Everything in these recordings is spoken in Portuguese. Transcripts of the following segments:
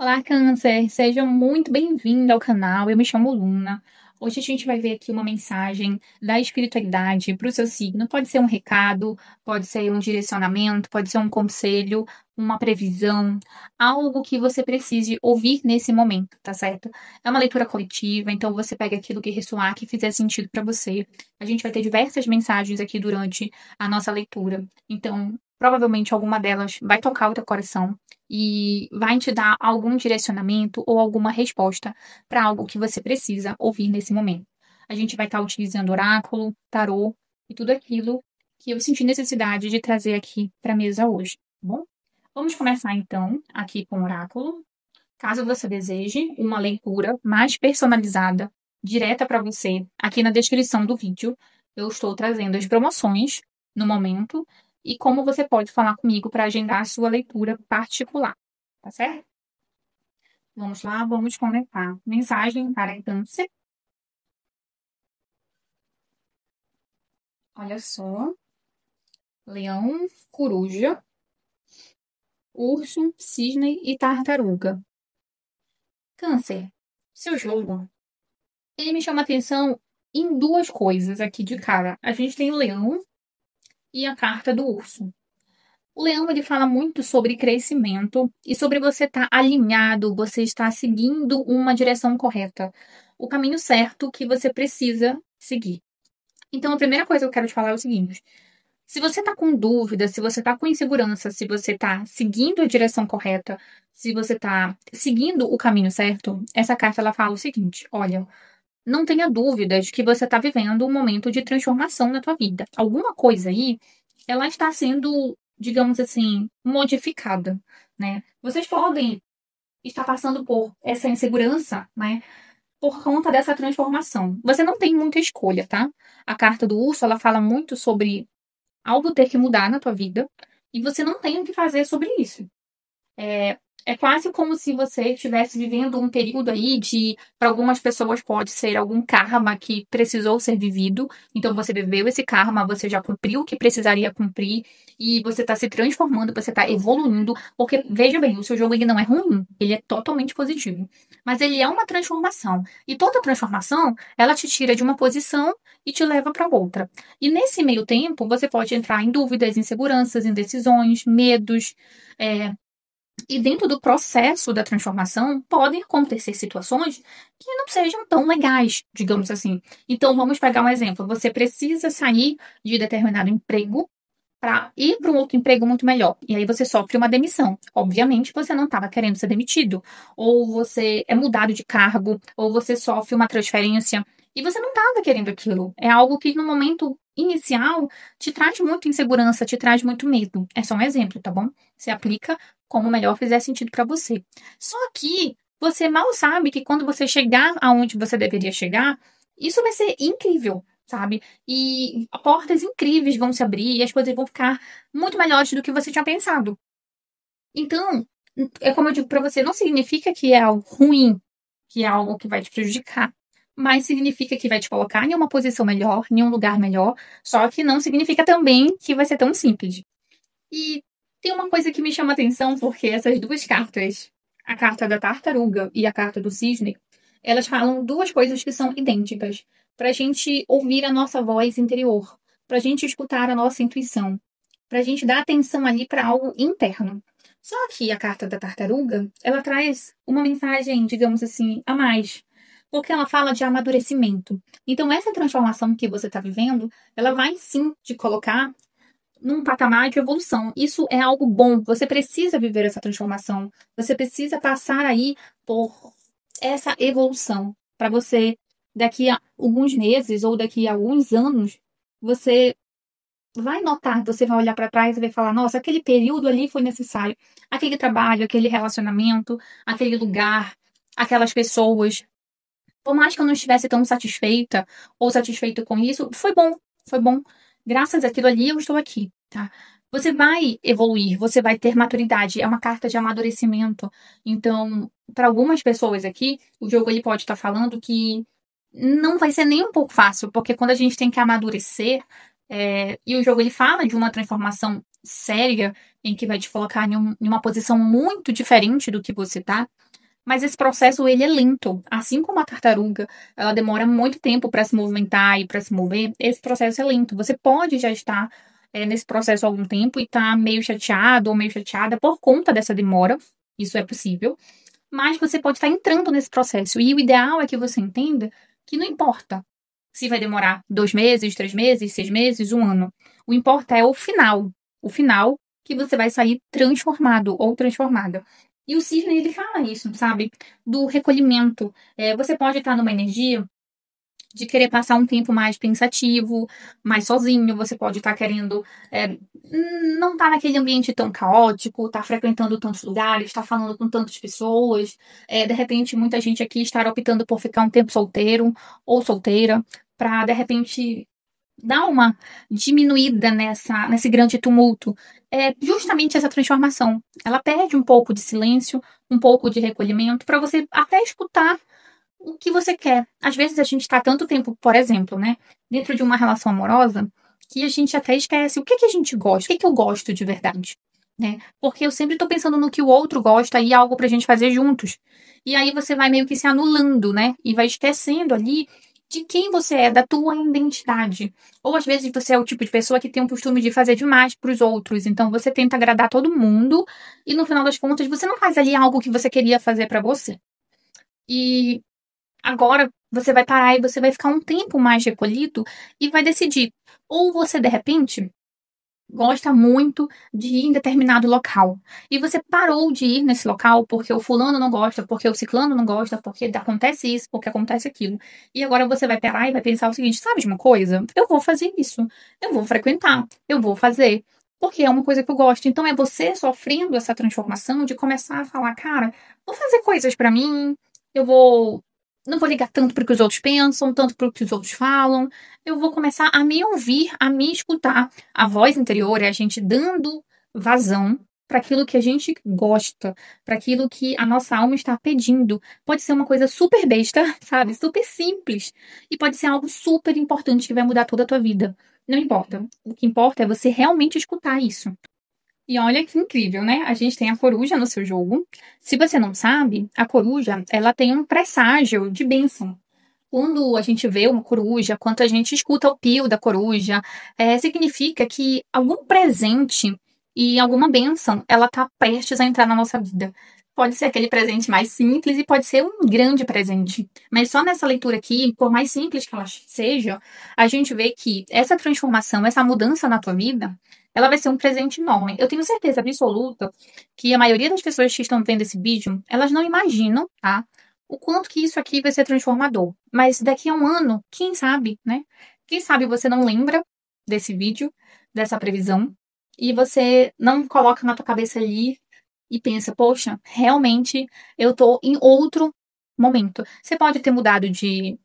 Olá, Câncer! Seja muito bem-vindo ao canal. Eu me chamo Luna. Hoje a gente vai ver aqui uma mensagem da espiritualidade para o seu signo. Pode ser um recado, pode ser um direcionamento, pode ser um conselho, uma previsão, algo que você precise ouvir nesse momento, tá certo? É uma leitura coletiva, então você pega aquilo que ressoar, que fizer sentido para você. A gente vai ter diversas mensagens aqui durante a nossa leitura. Então, provavelmente alguma delas vai tocar o teu coração e vai te dar algum direcionamento ou alguma resposta para algo que você precisa ouvir nesse momento. A gente vai estar utilizando oráculo, tarô e tudo aquilo que eu senti necessidade de trazer aqui para a mesa hoje, tá bom? Vamos começar então aqui com o oráculo. Caso você deseje uma leitura mais personalizada, direta para você, aqui na descrição do vídeo, eu estou trazendo as promoções no momento e como você pode falar comigo para agendar a sua leitura particular, tá certo? Vamos lá, vamos conectar. Mensagem para Câncer. Olha só. Leão, coruja, urso, cisne e tartaruga. Câncer, seu jogo. Ele me chama atenção em duas coisas aqui de cara. A gente tem o leão e a carta do urso. O leão ele fala muito sobre crescimento e sobre você estar alinhado, você estar seguindo uma direção correta, o caminho certo que você precisa seguir. Então, a primeira coisa que eu quero te falar é o seguinte: se você está com dúvida, se você está com insegurança, se você está seguindo a direção correta, se você está seguindo o caminho certo, essa carta ela fala o seguinte: olha, não tenha dúvidas que você está vivendo um momento de transformação na tua vida. Alguma coisa aí, ela está sendo, digamos assim, modificada, né? Vocês podem estar passando por essa insegurança, né? Por conta dessa transformação. Você não tem muita escolha, tá? A carta do urso, ela fala muito sobre algo ter que mudar na tua vida e você não tem o que fazer sobre isso. É quase como se você estivesse vivendo um período aí de, para algumas pessoas pode ser algum karma que precisou ser vivido. Então você viveu esse karma, você já cumpriu o que precisaria cumprir e você está se transformando, você está evoluindo. Porque veja bem, o seu jogo ele não é ruim, ele é totalmente positivo, mas ele é uma transformação. E toda transformação, ela te tira de uma posição e te leva para outra. E nesse meio tempo, você pode entrar em dúvidas, inseguranças, indecisões, medos. é, e dentro do processo da transformação, podem acontecer situações que não sejam tão legais, digamos assim. Então, vamos pegar um exemplo. Você precisa sair de determinado emprego para ir para um outro emprego muito melhor. E aí você sofre uma demissão. Obviamente, você não estava querendo ser demitido. Ou você é mudado de cargo, ou você sofre uma transferência. E você não estava querendo aquilo. É algo que no momento inicial te traz muita insegurança, te traz muito medo. É só um exemplo, tá bom? Você aplica como melhor fizer sentido para você. Só que você mal sabe que quando você chegar aonde você deveria chegar, isso vai ser incrível, sabe? E portas incríveis vão se abrir e as coisas vão ficar muito melhores do que você tinha pensado. Então, é como eu digo para você, não significa que é algo ruim, que é algo que vai te prejudicar, mas significa que vai te colocar em uma posição melhor, em um lugar melhor, só que não significa também que vai ser tão simples. E tem uma coisa que me chama atenção, porque essas duas cartas, a carta da tartaruga e a carta do cisne, elas falam duas coisas que são idênticas. Para a gente ouvir a nossa voz interior, para a gente escutar a nossa intuição, para a gente dar atenção ali para algo interno. Só que a carta da tartaruga, ela traz uma mensagem, digamos assim, a mais. Porque ela fala de amadurecimento. Então, essa transformação que você está vivendo, ela vai sim te colocar num patamar de evolução. Isso é algo bom. Você precisa viver essa transformação. Você precisa passar aí por essa evolução para você daqui a alguns meses ou daqui a alguns anos você vai notar, você vai olhar para trás e vai falar: nossa, aquele período ali foi necessário. Aquele trabalho, aquele relacionamento, aquele lugar, aquelas pessoas. Por mais que eu não estivesse tão satisfeita ou satisfeito com isso, foi bom, foi bom. Graças àquilo ali, eu estou aqui, tá? Você vai evoluir, você vai ter maturidade, é uma carta de amadurecimento. Então, para algumas pessoas aqui, o jogo ele pode estar falando que não vai ser nem um pouco fácil, porque quando a gente tem que amadurecer, e o jogo ele fala de uma transformação séria, em que vai te colocar em uma posição muito diferente do que você tá. Mas esse processo, ele é lento. Assim como a tartaruga, ela demora muito tempo para se movimentar e para se mover, esse processo é lento. Você pode já estar nesse processo há algum tempo e estar meio chateado ou meio chateada por conta dessa demora. Isso é possível. Mas você pode estar entrando nesse processo. E o ideal é que você entenda que não importa se vai demorar 2 meses, 3 meses, 6 meses, um ano. O importa é o final. O final que você vai sair transformado ou transformada. E o Cisne, ele fala isso, sabe? Do recolhimento. Você pode estar numa energia de querer passar um tempo mais pensativo, mais sozinho. Você pode estar querendo não estar naquele ambiente tão caótico, estar frequentando tantos lugares, estar falando com tantas pessoas. De repente, muita gente aqui estar optando por ficar um tempo solteiro ou solteira, para de repente dar uma diminuída nesse grande tumulto. É justamente essa transformação. Ela pede um pouco de silêncio, um pouco de recolhimento, para você até escutar o que você quer. Às vezes a gente está tanto tempo, por exemplo, né, dentro de uma relação amorosa, que a gente até esquece o que a gente gosta, o que eu gosto de verdade, né? Porque eu sempre estou pensando no que o outro gosta e algo pra gente fazer juntos. E aí você vai meio que se anulando, né? E vai esquecendo ali de quem você é, da tua identidade. Ou às vezes você é o tipo de pessoa que tem o costume de fazer demais pros outros, então você tenta agradar todo mundo e no final das contas você não faz ali algo que você queria fazer pra você. E agora você vai parar e você vai ficar um tempo mais recolhido e vai decidir. Ou você, de repente, gosta muito de ir em determinado local. E você parou de ir nesse local porque o fulano não gosta, porque o ciclano não gosta, porque acontece isso, porque acontece aquilo. E agora você vai parar e vai pensar o seguinte: sabe de uma coisa? Eu vou fazer isso. Eu vou frequentar. Eu vou fazer. Porque é uma coisa que eu gosto. Então é você sofrendo essa transformação de começar a falar, cara, vou fazer coisas pra mim. Eu vou. Não vou ligar tanto pro que os outros pensam, tanto pro que os outros falam. Eu vou começar a me ouvir, a me escutar. A voz interior é a gente dando vazão para aquilo que a gente gosta, para aquilo que a nossa alma está pedindo. Pode ser uma coisa super besta, sabe? Super simples. E pode ser algo super importante que vai mudar toda a tua vida. Não importa. O que importa é você realmente escutar isso. E olha que incrível, né? A gente tem a coruja no seu jogo. Se você não sabe, a coruja, ela tem um presságio de bênção. Quando a gente vê uma coruja, quando a gente escuta o pio da coruja, significa que algum presente e alguma bênção, ela está prestes a entrar na nossa vida. Pode ser aquele presente mais simples e pode ser um grande presente. Mas só nessa leitura aqui, por mais simples que ela seja, a gente vê que essa transformação, essa mudança na tua vida, ela vai ser um presente enorme. Eu tenho certeza absoluta que a maioria das pessoas que estão vendo esse vídeo, elas não imaginam, tá? O quanto que isso aqui vai ser transformador. Mas daqui a um ano, quem sabe, né? Quem sabe você não lembra desse vídeo, dessa previsão, e você não coloca na tua cabeça ali e pensa, poxa, realmente eu tô em outro momento. Você pode ter mudado de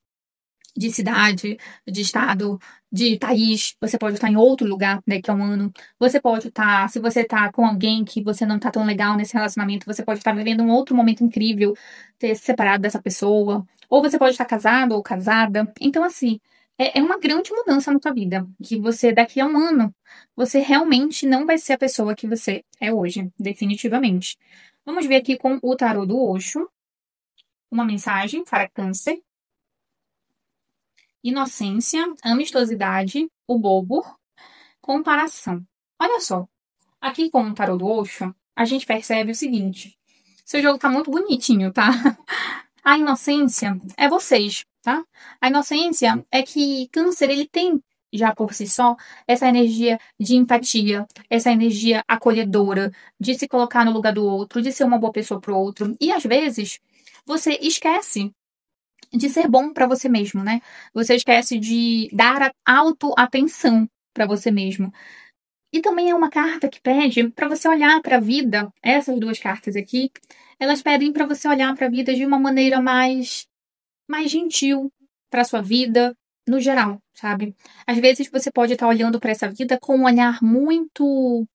cidade, de estado, de país. Você pode estar em outro lugar daqui a um ano. Você pode estar, se você está com alguém que você não está tão legal nesse relacionamento, você pode estar vivendo um outro momento incrível, ter se separado dessa pessoa. Ou você pode estar casado ou casada. Então, assim, é uma grande mudança na tua vida. Que você, daqui a um ano, você realmente não vai ser a pessoa que você é hoje, definitivamente. Vamos ver aqui com o tarô do Osho. Uma mensagem para Câncer. Inocência, amistosidade, o bobo, comparação. Olha só, aqui com o tarô do Osho, a gente percebe o seguinte. Seu jogo tá muito bonitinho, tá? A inocência é vocês, tá? A inocência é que Câncer, ele tem já por si só essa energia de empatia, essa energia acolhedora, de se colocar no lugar do outro, de ser uma boa pessoa pro outro. E às vezes você esquece de ser bom para você mesmo, né? Você esquece de dar a autoatenção para você mesmo. E também é uma carta que pede para você olhar para a vida. Essas duas cartas aqui, elas pedem para você olhar para a vida de uma maneira mais gentil para sua vida no geral, sabe? Às vezes você pode estar olhando para essa vida com um olhar muito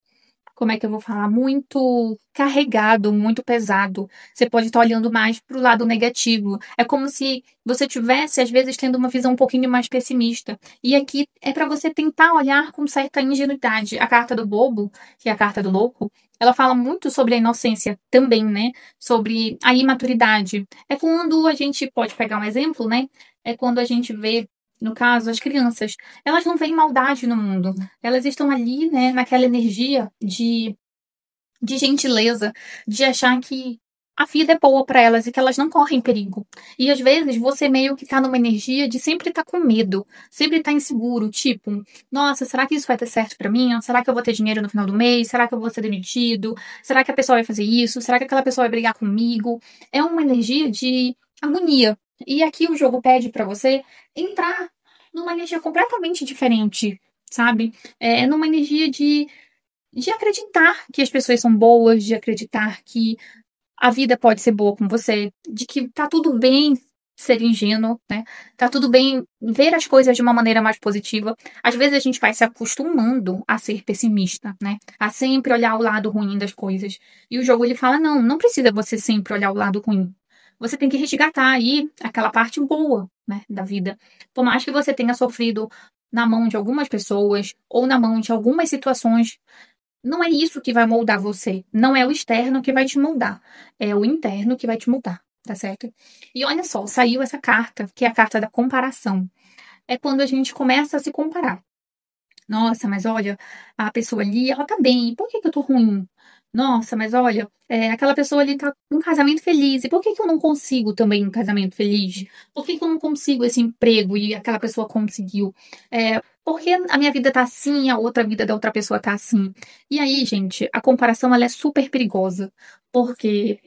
como é que eu vou falar? Muito carregado, muito pesado. Você pode estar olhando mais para o lado negativo. É como se você tivesse, às vezes, tendo uma visão um pouquinho mais pessimista. E aqui é para você tentar olhar com certa ingenuidade. A carta do bobo, que é a carta do louco, ela fala muito sobre a inocência também, né? Sobre a imaturidade. É quando a gente pode pegar um exemplo, né? É quando a gente vê, no caso, as crianças. Elas não veem maldade no mundo. Elas estão ali, né, naquela energia de gentileza, de achar que a vida é boa para elas e que elas não correm perigo. E às vezes você meio que tá numa energia de sempre estar com medo, sempre estar inseguro, tipo, nossa, será que isso vai ter certo para mim? Será que eu vou ter dinheiro no final do mês? Será que eu vou ser demitido? Será que a pessoa vai fazer isso? Será que aquela pessoa vai brigar comigo? É uma energia de agonia. E aqui o jogo pede para você entrar numa energia completamente diferente, sabe? É numa energia de acreditar que as pessoas são boas, de acreditar que a vida pode ser boa com você, de que tá tudo bem ser ingênuo, né? Tá tudo bem ver as coisas de uma maneira mais positiva. Às vezes a gente vai se acostumando a ser pessimista, né? A sempre olhar o lado ruim das coisas. E o jogo ele fala: não, não precisa você sempre olhar o lado ruim. Você tem que resgatar aí aquela parte boa, né, da vida. Por mais que você tenha sofrido na mão de algumas pessoas ou na mão de algumas situações, não é isso que vai moldar você. Não é o externo que vai te moldar. É o interno que vai te moldar, tá certo? E olha só, saiu essa carta, que é a carta da comparação. É quando a gente começa a se comparar. Nossa, mas olha, a pessoa ali, ela tá bem, por que que eu tô ruim? Nossa, mas olha, aquela pessoa ali tá com um casamento feliz, e por que que eu não consigo também um casamento feliz? Por que que eu não consigo esse emprego e aquela pessoa conseguiu? Por que a minha vida tá assim, a outra vida da outra pessoa tá assim? E aí, gente, a comparação ela é super perigosa, porque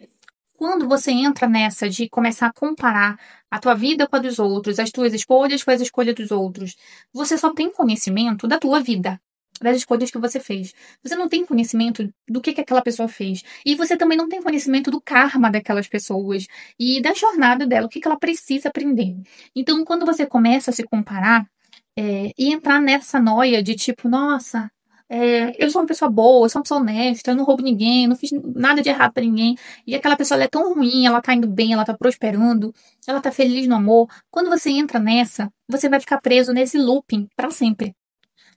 quando você entra nessa de começar a comparar a tua vida com a dos outros, as tuas escolhas com as escolhas dos outros, você só tem conhecimento da tua vida, das escolhas que você fez. Você não tem conhecimento do que aquela pessoa fez. E você também não tem conhecimento do karma daquelas pessoas e da jornada dela, o que ela precisa aprender. Então, quando você começa a se comparar, e entrar nessa noia de tipo, nossa, eu sou uma pessoa boa, eu sou uma pessoa honesta, eu não roubo ninguém, eu não fiz nada de errado pra ninguém. E aquela pessoa ela é tão ruim, ela tá indo bem, ela tá prosperando, ela tá feliz no amor. Quando você entra nessa, você vai ficar preso nesse looping pra sempre,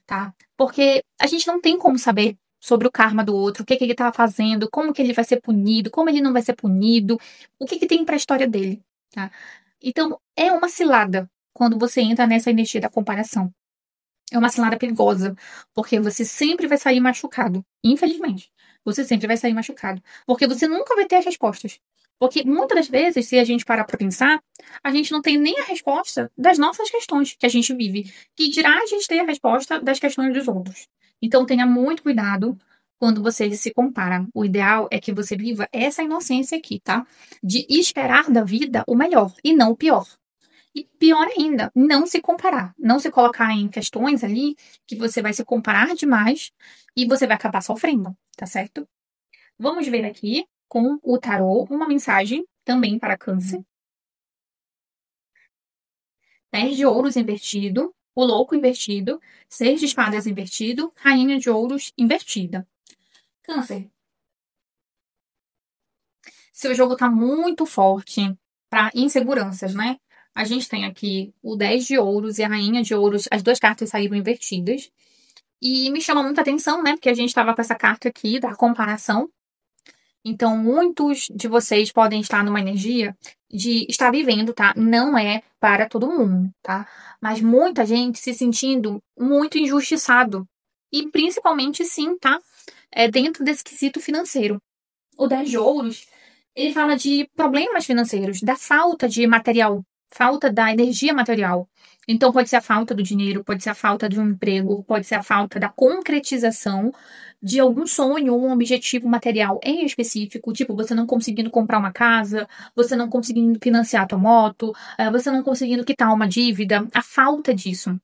tá? Porque a gente não tem como saber sobre o karma do outro, o que que ele tá fazendo, como que ele vai ser punido, como ele não vai ser punido, o que que tem pra história dele, tá? Então, é uma cilada quando você entra nessa energia da comparação. É uma cilada perigosa, porque você sempre vai sair machucado. Infelizmente, você sempre vai sair machucado, porque você nunca vai ter as respostas. Porque muitas das vezes, se a gente parar para pensar, a gente não tem nem a resposta das nossas questões que a gente vive, que dirá a gente ter a resposta das questões dos outros. Então tenha muito cuidado quando você se compara. O ideal é que você viva essa inocência aqui, tá? De esperar da vida o melhor e não o pior. E pior ainda, não se comparar, não se colocar em questões ali que você vai se comparar demais e você vai acabar sofrendo, tá certo? Vamos ver aqui com o tarô uma mensagem também para Câncer. 10 de ouros invertido, o louco invertido, 6 de espadas invertido, rainha de ouros invertida. Câncer, seu jogo tá muito forte para inseguranças, né? A gente tem aqui o 10 de ouros e a rainha de ouros, as duas cartas saíram invertidas. E me chama muita atenção, né? Porque a gente estava com essa carta aqui da comparação. Então, muitos de vocês podem estar numa energia de estar vivendo, tá? Não é para todo mundo, tá? Mas muita gente se sentindo muito injustiçado. E principalmente, sim, tá? Dentro desse quesito financeiro. O 10 de ouros, ele fala de problemas financeiros, da falta de material, falta da energia material. Então, pode ser a falta do dinheiro, pode ser a falta de um emprego, pode ser a falta da concretização de algum sonho ou um objetivo material em específico, tipo você não conseguindo comprar uma casa, você não conseguindo financiar a tua moto, você não conseguindo quitar uma dívida, a falta disso,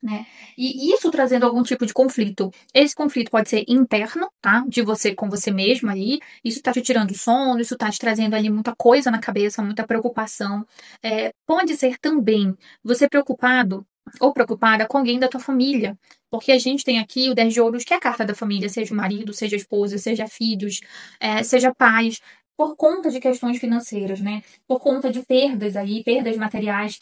né? E isso trazendo algum tipo de conflito. Esse conflito pode ser interno, tá? De você com você mesmo ali. Isso tá te tirando sono, isso tá te trazendo ali muita coisa na cabeça, muita preocupação. Pode ser também você preocupado. ou preocupada com alguém da tua família. Porque a gente tem aqui o 10 de ouros, que é a carta da família, seja o marido, seja a esposa, seja filhos, seja pais, por conta de questões financeiras, né? Por conta de perdas aí, perdas materiais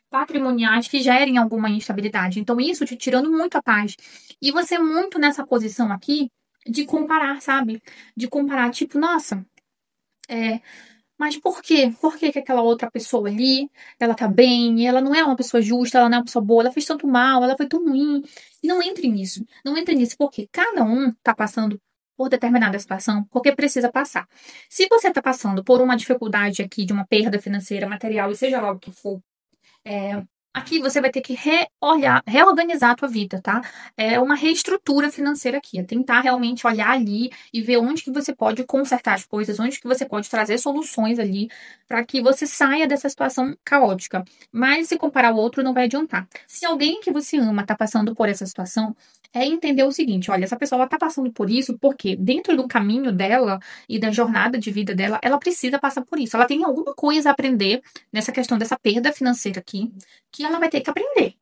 patrimoniais que gerem alguma instabilidade. Então, isso te tirando muito a paz. E você muito nessa posição aqui de comparar, sabe? De comparar, tipo, nossa, é, mas por quê? Por que que aquela outra pessoa ali, ela tá bem, ela não é uma pessoa justa, ela não é uma pessoa boa, ela fez tanto mal, ela foi tão ruim. Não entre nisso. Não entre nisso, porque cada um tá passando por determinada situação, porque precisa passar. Se você tá passando por uma dificuldade aqui de uma perda financeira, material, e seja lá o que for, aqui você vai ter que reorganizar a tua vida, tá? É uma reestrutura financeira aqui, é tentar realmente olhar ali e ver onde que você pode consertar as coisas, onde que você pode trazer soluções ali para que você saia dessa situação caótica. Mas se comparar ao outro não vai adiantar. Se alguém que você ama tá passando por essa situação, é entender o seguinte, olha, essa pessoa ela tá passando por isso porque dentro do caminho dela e da jornada de vida dela, ela precisa passar por isso. Ela tem alguma coisa a aprender nessa questão dessa perda financeira aqui que ela vai ter que aprender.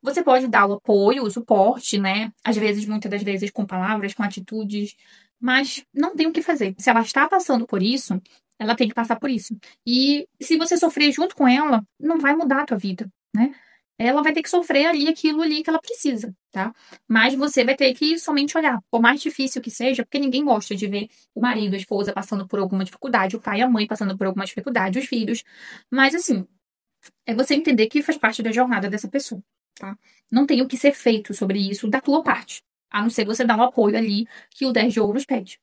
Você pode dar o apoio, o suporte, né? Às vezes, muitas das vezes, com palavras, com atitudes, mas não tem o que fazer. Se ela está passando por isso, ela tem que passar por isso. E se você sofrer junto com ela, não vai mudar a tua vida, né? Ela vai ter que sofrer ali aquilo ali que ela precisa, tá? Mas você vai ter que somente olhar. Por mais difícil que seja, porque ninguém gosta de ver o marido, a esposa passando por alguma dificuldade, o pai e a mãe passando por alguma dificuldade, os filhos. Mas assim, é você entender que faz parte da jornada dessa pessoa, tá? Não tem o que ser feito sobre isso da tua parte, a não ser você dar o apoio ali que o 10 de ouros pede.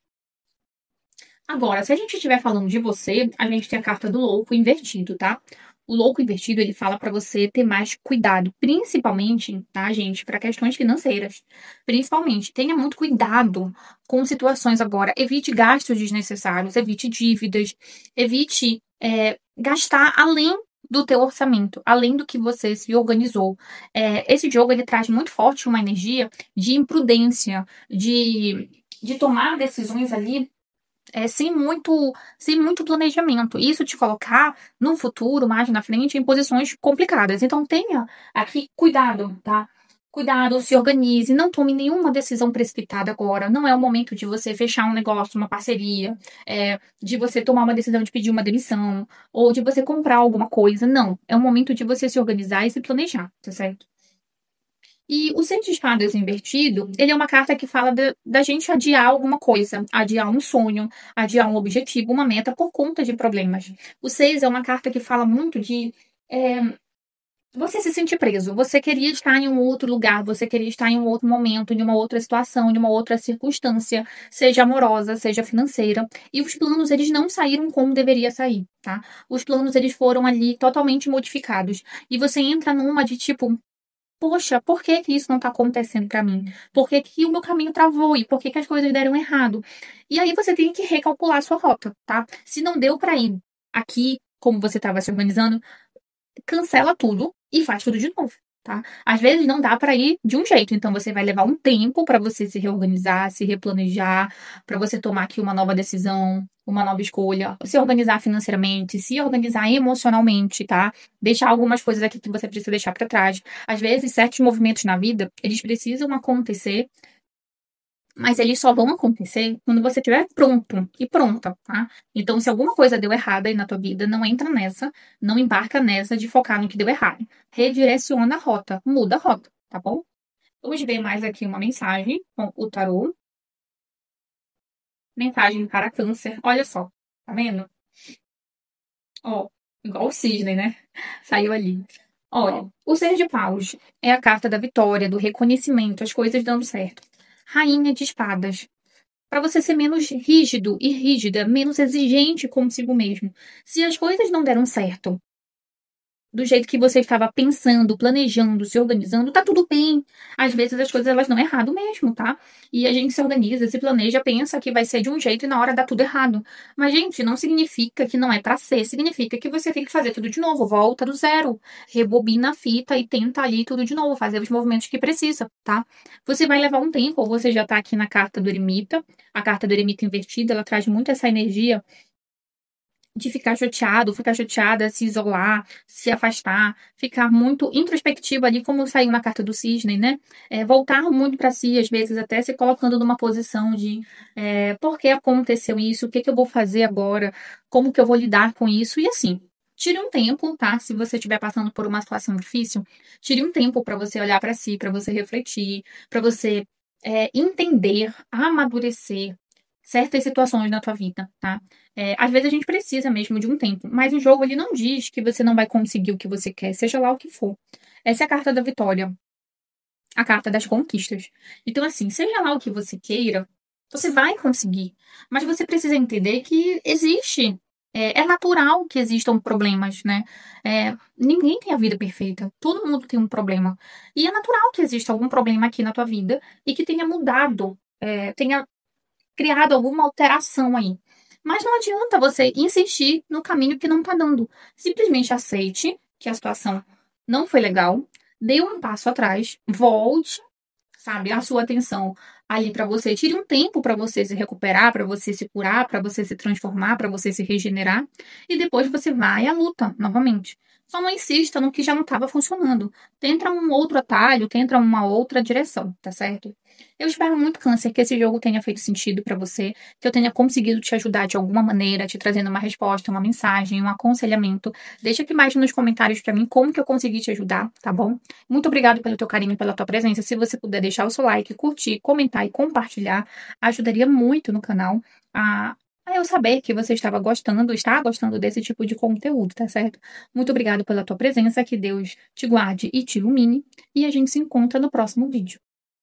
Agora, se a gente estiver falando de você, a gente tem a carta do louco invertido, tá? O louco invertido, ele fala para você ter mais cuidado, principalmente, tá, gente, para questões financeiras. Principalmente, tenha muito cuidado com situações agora. Evite gastos desnecessários, evite dívidas, evite gastar além do teu orçamento, além do que você se organizou. Esse jogo, ele traz muito forte uma energia de imprudência, de tomar decisões ali sem muito planejamento. Isso te colocar no futuro, mais na frente, em posições complicadas. Então tenha aqui cuidado, tá? Cuidado, se organize, não tome nenhuma decisão precipitada agora. Não é o momento de você fechar um negócio, uma parceria, de você tomar uma decisão de pedir uma demissão, ou de você comprar alguma coisa. Não. É o momento de você se organizar e se planejar, tá certo? E o Seis de Espadas invertido, ele é uma carta que fala da gente adiar alguma coisa, adiar um sonho, adiar um objetivo, uma meta por conta de problemas. O seis é uma carta que fala muito de você se sentir preso. Você queria estar em um outro lugar, você queria estar em um outro momento, em uma outra situação, em uma outra circunstância, seja amorosa, seja financeira. E os planos, eles não saíram como deveria sair, tá? Os planos, eles foram ali totalmente modificados. E você entra numa de tipo, poxa, por que que isso não tá acontecendo pra mim? Por que que o meu caminho travou? E por que que as coisas deram errado? E aí você tem que recalcular a sua rota, tá? Se não deu pra ir aqui, como você estava se organizando, cancela tudo e faz tudo de novo, tá? Às vezes não dá para ir de um jeito, então você vai levar um tempo para você se reorganizar, se replanejar, para você tomar aqui uma nova decisão, uma nova escolha, se organizar financeiramente, se organizar emocionalmente, tá? Deixar algumas coisas aqui que você precisa deixar para trás. Às vezes certos movimentos na vida, eles precisam acontecer, mas eles só vão acontecer quando você estiver pronto e pronta, tá? Então, se alguma coisa deu errada aí na tua vida, não entra nessa, não embarca nessa de focar no que deu errado. Redireciona a rota, muda a rota, tá bom? Vamos ver mais aqui uma mensagem com o tarô. Mensagem para câncer. Olha só, tá vendo? Ó, igual o cisne, né? Saiu ali. Olha, o Seis de Paus é a carta da vitória, do reconhecimento, as coisas dando certo. Rainha de Espadas, para você ser menos rígido e rígida, menos exigente consigo mesmo. Se as coisas não deram certo do jeito que você estava pensando, planejando, se organizando, tá tudo bem. Às vezes as coisas elas não é errado mesmo, tá? E a gente se organiza, se planeja, pensa que vai ser de um jeito e na hora dá tudo errado. Mas, gente, não significa que não é para ser, significa que você tem que fazer tudo de novo, volta do zero, rebobina a fita e tenta ali tudo de novo, fazer os movimentos que precisa, tá? Você vai levar um tempo, ou você já tá aqui na carta do eremita, a carta do eremita invertida, ela traz muito essa energia de ficar chateado, ficar chateada, se isolar, se afastar, ficar muito introspectivo ali, como saiu na carta do cisne, né? Voltar muito para si, às vezes até se colocando numa posição de por que aconteceu isso, o que que eu vou fazer agora, como que eu vou lidar com isso, e assim. Tire um tempo, tá? Se você estiver passando por uma situação difícil, tire um tempo para você olhar para si, para você refletir, para você entender, amadurecer certas situações na tua vida, tá? Às vezes a gente precisa mesmo de um tempo, mas o jogo ele não diz que você não vai conseguir o que você quer, seja lá o que for. Essa é a carta da vitória, a carta das conquistas. Então, assim, seja lá o que você queira, você vai conseguir. Mas você precisa entender que existe. É natural que existam problemas, né? Ninguém tem a vida perfeita. Todo mundo tem um problema. E é natural que exista algum problema aqui na tua vida e que tenha mudado, tenha criado alguma alteração aí. Mas não adianta você insistir no caminho que não tá dando. Simplesmente aceite que a situação não foi legal, dê um passo atrás, volte, sabe, a sua atenção ali para você, tire um tempo para você se recuperar, para você se curar, para você se transformar, para você se regenerar, e depois você vai à luta novamente. Só não insista no que já não estava funcionando. Tenta um outro atalho, tenta uma outra direção, tá certo? Eu espero muito, Câncer, que esse jogo tenha feito sentido para você, que eu tenha conseguido te ajudar de alguma maneira, te trazendo uma resposta, uma mensagem, um aconselhamento. Deixa aqui embaixo nos comentários para mim como que eu consegui te ajudar, tá bom? Muito obrigado pelo teu carinho, pela tua presença. Se você puder deixar o seu like, curtir, comentar e compartilhar, ajudaria muito no canal a eu saber que você está gostando desse tipo de conteúdo, tá certo? Muito obrigado pela tua presença, que Deus te guarde e te ilumine, e a gente se encontra no próximo vídeo.